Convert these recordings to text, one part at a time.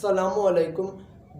अस्सलामु अलैकुम।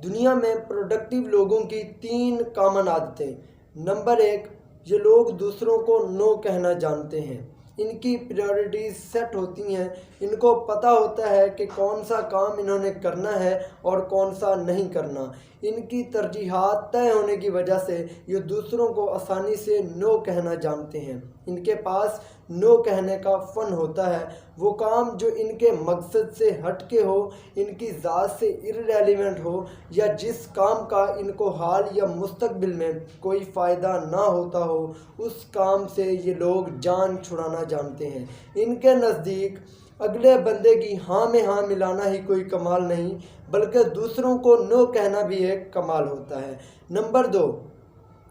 दुनिया में प्रोडक्टिव लोगों की 3 कॉमन आदतें। नंबर 1, ये लोग दूसरों को नो कहना जानते हैं। इनकी प्रायोरिटीज़ सेट होती हैं। इनको पता होता है कि कौन सा काम इन्होंने करना है और कौन सा नहीं करना। इनकी तरजीहात तय होने की वजह से ये दूसरों को आसानी से नो कहना जानते हैं। इनके पास नो कहने का फ़न होता है। वो काम जो इनके मकसद से हटके हो, इनकी ज़ात से इररेलेवेंट हो, या जिस काम का इनको हाल या मुस्तकबिल में कोई फ़ायदा ना होता हो, उस काम से ये लोग जान छुड़ाना जानते हैं। इनके नज़दीक अगले बंदे की हाँ में हाँ मिलाना ही कोई कमाल नहीं, बल्कि दूसरों को नो कहना भी एक कमाल होता है। नंबर 2,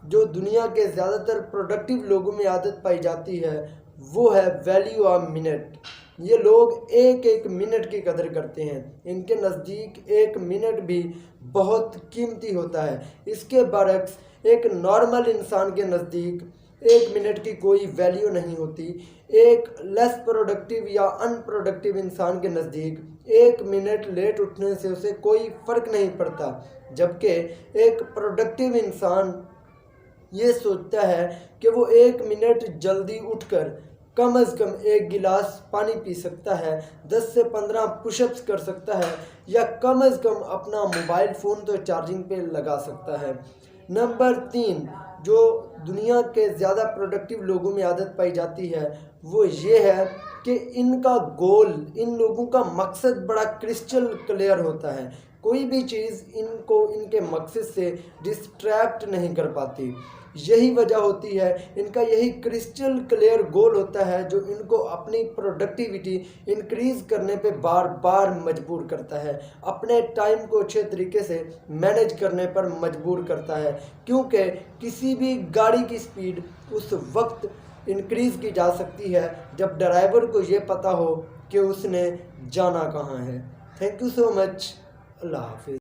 जो दुनिया के ज़्यादातर प्रोडक्टिव लोगों में आदत पाई जाती है, वो है वैल्यू ऑफ मिनट। ये लोग एक एक मिनट की कदर करते हैं। इनके नज़दीक एक मिनट भी बहुत कीमती होता है। इसके बरक्स एक नॉर्मल इंसान के नज़दीक एक मिनट की कोई वैल्यू नहीं होती। एक लेस प्रोडक्टिव या अनप्रोडक्टिव इंसान के नज़दीक एक मिनट लेट उठने से उसे कोई फ़र्क नहीं पड़ता, जबकि एक प्रोडक्टिव इंसान ये सोचता है कि वो एक मिनट जल्दी उठकर कम अज़ कम 1 गिलास पानी पी सकता है, 10 से 15 पुशअप्स कर सकता है, या कम अज़ कम अपना मोबाइल फ़ोन तो चार्जिंग पे लगा सकता है। नंबर 3, जो दुनिया के ज़्यादा प्रोडक्टिव लोगों में आदत पाई जाती है, वो ये है कि इनका गोल, इन लोगों का मकसद बड़ा क्रिस्टल क्लियर होता है। कोई भी चीज़ इनको इनके मकसद से डिस्ट्रैक्ट नहीं कर पाती। यही वजह होती है, इनका यही क्रिस्टल क्लियर गोल होता है जो इनको अपनी प्रोडक्टिविटी इंक्रीज़ करने पे बार बार मजबूर करता है, अपने टाइम को अच्छे तरीके से मैनेज करने पर मजबूर करता है। क्योंकि किसी भी गाड़ी की स्पीड उस वक्त इंक्रीज़ की जा सकती है जब ड्राइवर को ये पता हो कि उसने जाना कहाँ है। Thank you so much. Allah हाफिज़।